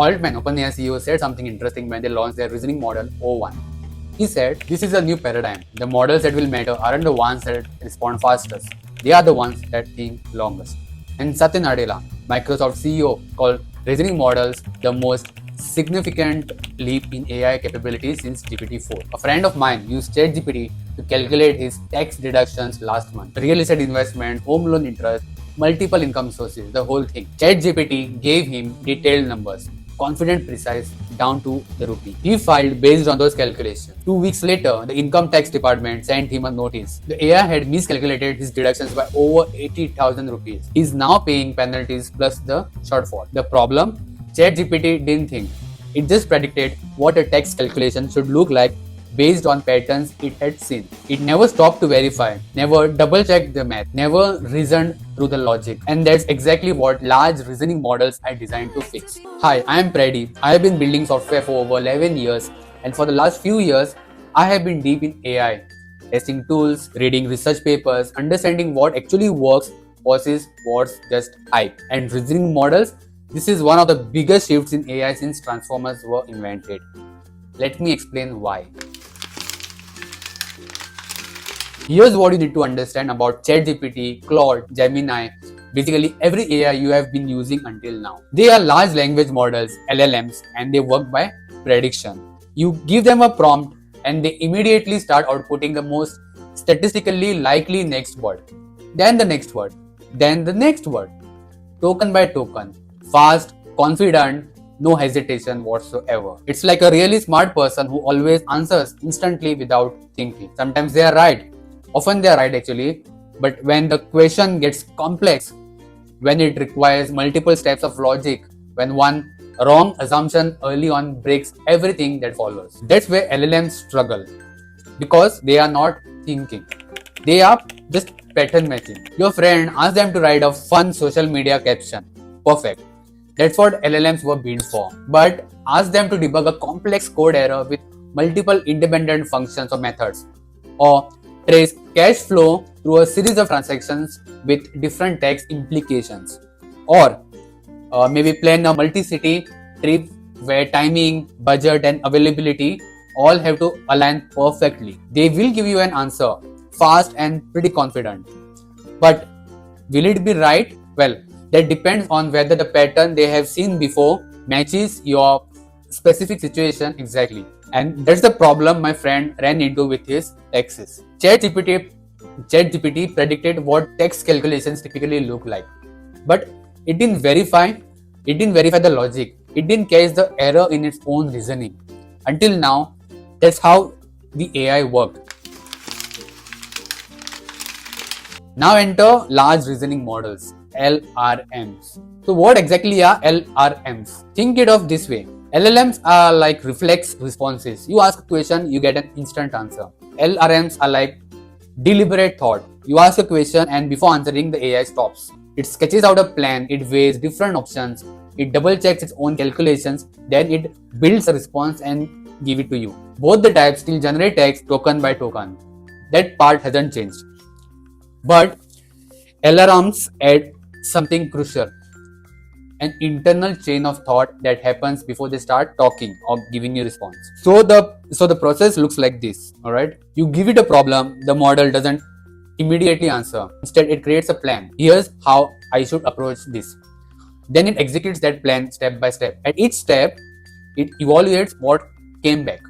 Altman, OpenAI CEO, said something interesting when they launched their reasoning model O1. He said, "This is a new paradigm. The models that will matter aren't the ones that respond fastest. They are the ones that think longest." And Satya Nadella, Microsoft CEO, called reasoning models the most significant leap in AI capabilities since GPT-4. A friend of mine used ChatGPT to calculate his tax deductions last month. Real estate investment, home loan interest, multiple income sources, the whole thing. ChatGPT gave him detailed numbers, confident, precise, down to the rupee. He filed based on those calculations. 2 weeks later, the income tax department sent him a notice. The AI had miscalculated his deductions by over 80,000 rupees. He is now paying penalties plus the shortfall. The problem? ChatGPT didn't think. It just predicted what a tax calculation should look like based on patterns it had seen. It never stopped to verify, never double-checked the math, never reasoned through the logic. And that's exactly what large reasoning models are designed to fix. Hi, I am Prady. I have been building software for over 11 years, and for the last few years, I have been deep in AI, testing tools, reading research papers, understanding what actually works versus what's just hype. And reasoning models, this is one of the biggest shifts in AI since transformers were invented. Let me explain why. Here's what you need to understand about ChatGPT, Claude, Gemini, basically every AI you have been using until now. They are large language models, LLMs, and they work by prediction. You give them a prompt and they immediately start outputting the most statistically likely next word, then the next word, then the next word, token by token, fast, confident, no hesitation whatsoever. It's like a really smart person who always answers instantly without thinking. Sometimes they are right. Often they are right actually, but when the question gets complex, when it requires multiple steps of logic, when one wrong assumption early on breaks everything that follows. That's where LLMs struggle, because they are not thinking. They are just pattern matching. Your friend asked them to write a fun social media caption. Perfect. That's what LLMs were built for. But ask them to debug a complex code error with multiple independent functions or methods, or trace cash flow through a series of transactions with different tax implications, or maybe plan a multi-city trip where timing, budget, and availability all have to align perfectly. They will give you an answer, fast and pretty confident. But will it be right? Well, that depends on whether the pattern they have seen before matches your specific situation exactly. And that's the problem my friend ran into with his taxes. ChatGPT predicted what tax calculations typically look like, but it didn't verify the logic. It didn't catch the error in its own reasoning. Until now, that's how the AI worked. Now enter large reasoning models, LRMs. So what exactly are LRMs? Think it of this way. LLMs are like reflex responses. You ask a question, you get an instant answer. LRMs are like deliberate thought. You ask a question and before answering, the AI stops. It sketches out a plan, it weighs different options, it double checks its own calculations, then it builds a response and give it to you. Both the types still generate text token by token. That part hasn't changed. But LRMs add something crucial, an internal chain of thought that happens before they start talking or giving you response. So the process looks like this. All right, you give it a problem, the model doesn't immediately answer. Instead, it creates a plan. Here's how I should approach this. Then it executes that plan step by step. At each step, it evaluates what came back.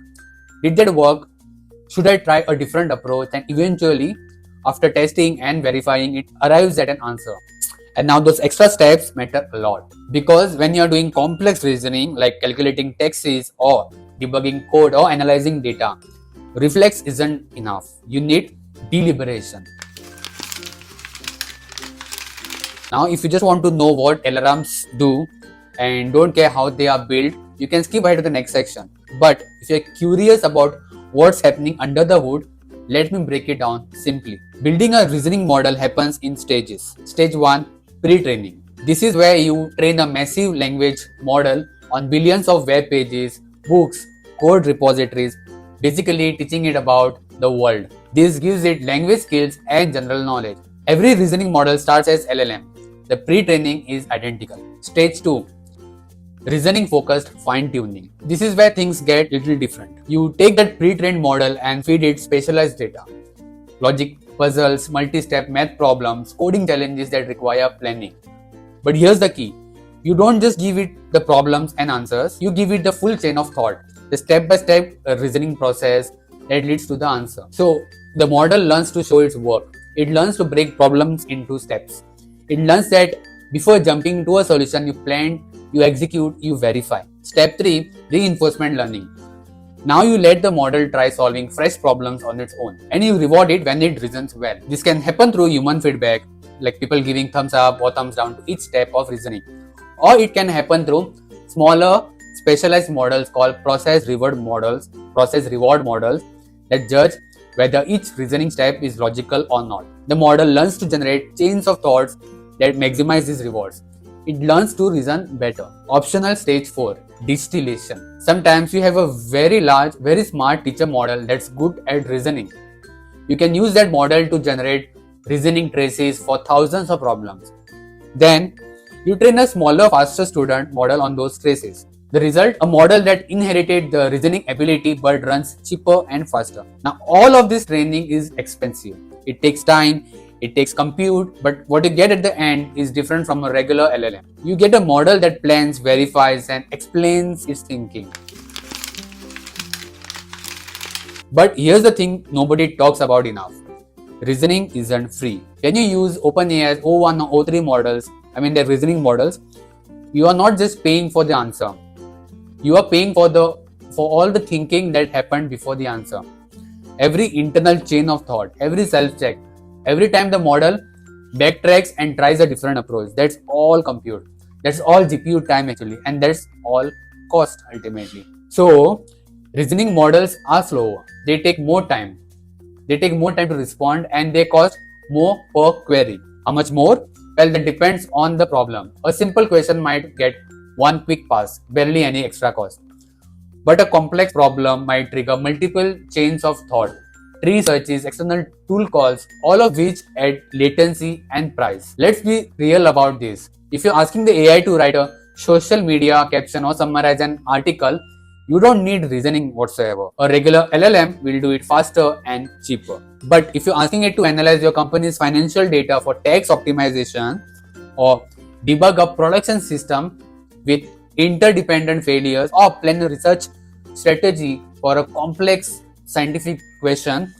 Did that work? Should I try a different approach? And eventually, after testing and verifying, it arrives at an answer. And now those extra steps matter a lot, because when you're doing complex reasoning like calculating taxes or debugging code or analyzing data, reflex isn't enough. You need deliberation. Now, if you just want to know what LLMs do and don't care how they are built, you can skip ahead to the next section. But if you're curious about what's happening under the hood, let me break it down simply. Building a reasoning model happens in stages. Stage 1, pre-training. This is where you train a massive language model on billions of web pages, books, code repositories, basically teaching it about the world. This gives it language skills and general knowledge. Every reasoning model starts as LLM. The pre-training is identical. Stage 2, reasoning focused fine tuning. This is where things get little different. You take that pre-trained model and feed it specialized data. Logic puzzles, multi-step math problems, coding challenges that require planning. But here's the key. You don't just give it the problems and answers, you give it the full chain of thought, the step-by-step reasoning process that leads to the answer. So the model learns to show its work. It learns to break problems into steps. It learns that before jumping to a solution, you plan, you execute, you verify. Step 3, reinforcement learning. Now you let the model try solving fresh problems on its own and you reward it when it reasons well. This can happen through human feedback, like people giving thumbs up or thumbs down to each step of reasoning. Or it can happen through smaller specialized models called process reward models that judge whether each reasoning step is logical or not. The model learns to generate chains of thoughts that maximize these rewards. It learns to reason better. Optional stage 4, distillation. Sometimes you have a very large, very smart teacher model that's good at reasoning. You can use that model to generate reasoning traces for thousands of problems. Then you train a smaller, faster student model on those traces. The result, a model that inherited the reasoning ability but runs cheaper and faster. Now all of this training is expensive. It takes time, it takes compute, but what you get at the end is different from a regular LLM. You get a model that plans, verifies, and explains its thinking. But here's the thing nobody talks about enough. Reasoning isn't free. When you use OpenAI's O1 or O3 models, their reasoning models, you are not just paying for the answer. You are paying for all the thinking that happened before the answer. Every internal chain of thought, every self-check, every time the model backtracks and tries a different approach, that's all compute. That's all GPU time actually, and that's all cost ultimately. So, reasoning models are slower. They take more time. They take more time to respond and they cost more per query. How much more? Well, that depends on the problem. A simple question might get one quick pass, barely any extra cost. But a complex problem might trigger multiple chains of thought, tree searches, external tool calls, all of which add latency and price. Let's be real about this. If you're asking the AI to write a social media caption or summarize an article, you don't need reasoning whatsoever. A regular LLM will do it faster and cheaper. But if you're asking it to analyze your company's financial data for tax optimization or debug a production system with interdependent failures or plan a research strategy for a complex scientific question,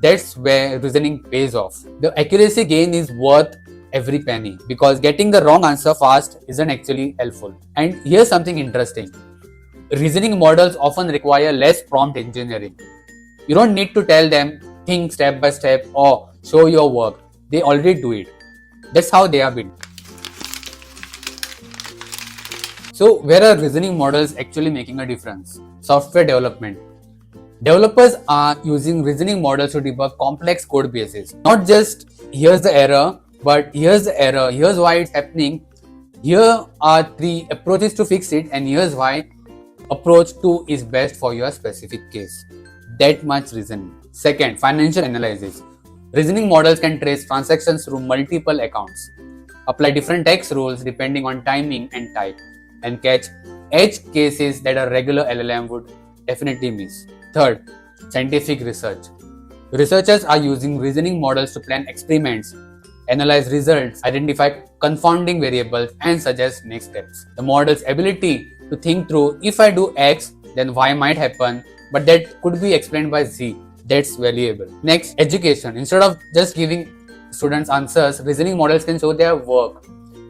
that's where reasoning pays off. The accuracy gain is worth every penny because getting the wrong answer fast isn't actually helpful. And here's something interesting. Reasoning models often require less prompt engineering. You don't need to tell them, think step by step or show your work. They already do it. That's how they are built. So where are reasoning models actually making a difference? Software development. Developers are using reasoning models to debug complex code bases. Not just here's the error, but here's the error, here's why it's happening, here are 3 approaches to fix it, and here's why approach 2 is best for your specific case. That much reasoning. Second, financial analysis. Reasoning models can trace transactions through multiple accounts, apply different tax rules depending on timing and type, and catch edge cases that a regular LLM would definitely miss. Third, scientific research. Researchers are using reasoning models to plan experiments, analyze results, identify confounding variables, and suggest next steps. The model's ability to think through, if I do X, then Y might happen, but that could be explained by Z. That's valuable. Next, education. Instead of just giving students answers, reasoning models can show their work.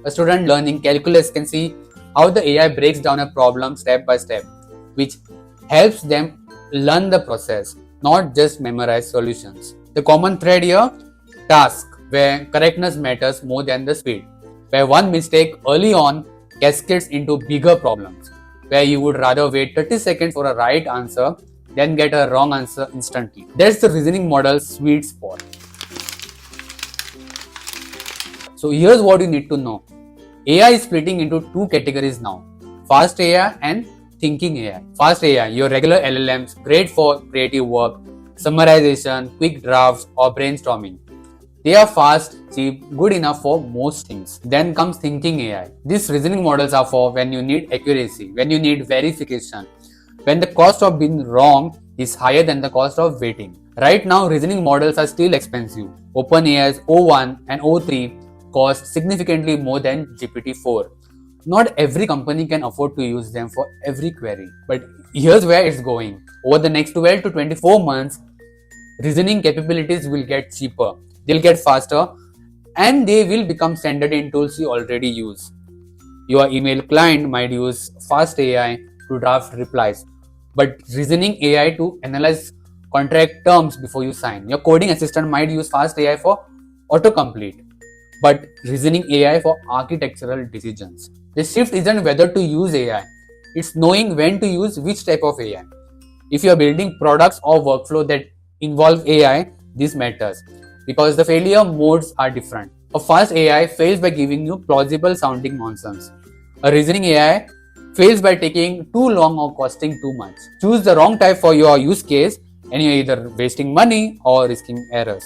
A student learning calculus can see how the AI breaks down a problem step by step, which helps them learn the process, not just memorize solutions. The common thread here, task, where correctness matters more than the speed, where one mistake early on cascades into bigger problems, where you would rather wait 30 seconds for a right answer than get a wrong answer instantly. That's the reasoning model's sweet spot. So here's what you need to know. AI is splitting into 2 categories now, fast AI and thinking AI. Fast AI, your regular LLMs, great for creative work, summarization, quick drafts, or brainstorming. They are fast, cheap, good enough for most things. Then comes thinking AI. These reasoning models are for when you need accuracy, when you need verification, when the cost of being wrong is higher than the cost of waiting. Right now, reasoning models are still expensive. OpenAI's O1 and O3 cost significantly more than GPT-4. Not every company can afford to use them for every query. But here's where it's going. Over the next 12 to 24 months, reasoning capabilities will get cheaper, they'll get faster, and they will become standard in tools you already use. Your email client might use fast AI to draft replies, but reasoning AI to analyze contract terms before you sign. Your coding assistant might use fast AI for autocomplete, but reasoning AI for architectural decisions. The shift isn't whether to use AI, it's knowing when to use which type of AI. If you are building products or workflow that involve AI, this matters because the failure modes are different. A fast AI fails by giving you plausible sounding nonsense. A reasoning AI fails by taking too long or costing too much. Choose the wrong type for your use case and you're either wasting money or risking errors.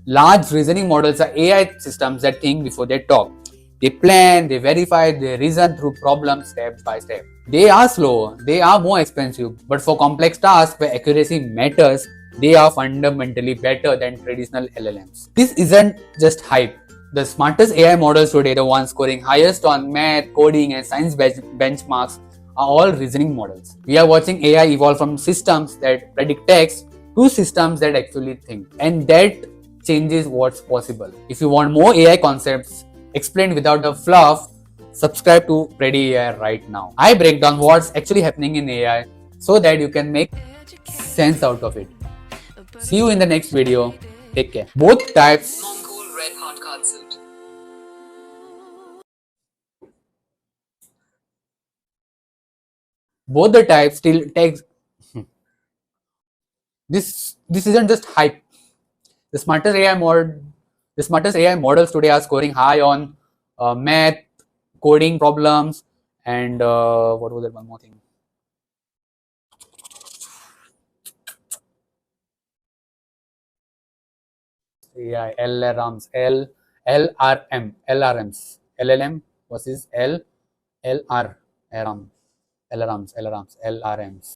Large reasoning models are AI systems that think before they talk. They plan, they verify, they reason through problems step by step. They are slow, they are more expensive, but for complex tasks where accuracy matters, they are fundamentally better than traditional LLMs. This isn't just hype. The smartest AI models today, the ones scoring highest on math, coding, and science benchmarks, are all reasoning models. We are watching AI evolve from systems that predict text to systems that actually think. And that changes what's possible. If you want more AI concepts explained without the fluff, subscribe to Ready AI right now. I break down what's actually happening in AI so that you can make sense out of it. See you in the next video. Take care. Both the types still takes this isn't just hype. The smartest AI mod the smartest AI models today are scoring high on math, coding problems, and what was that one more thing? AI LRMs, LRM, LRMs, LLM versus LRM, LRMs, LRMs, LRMs.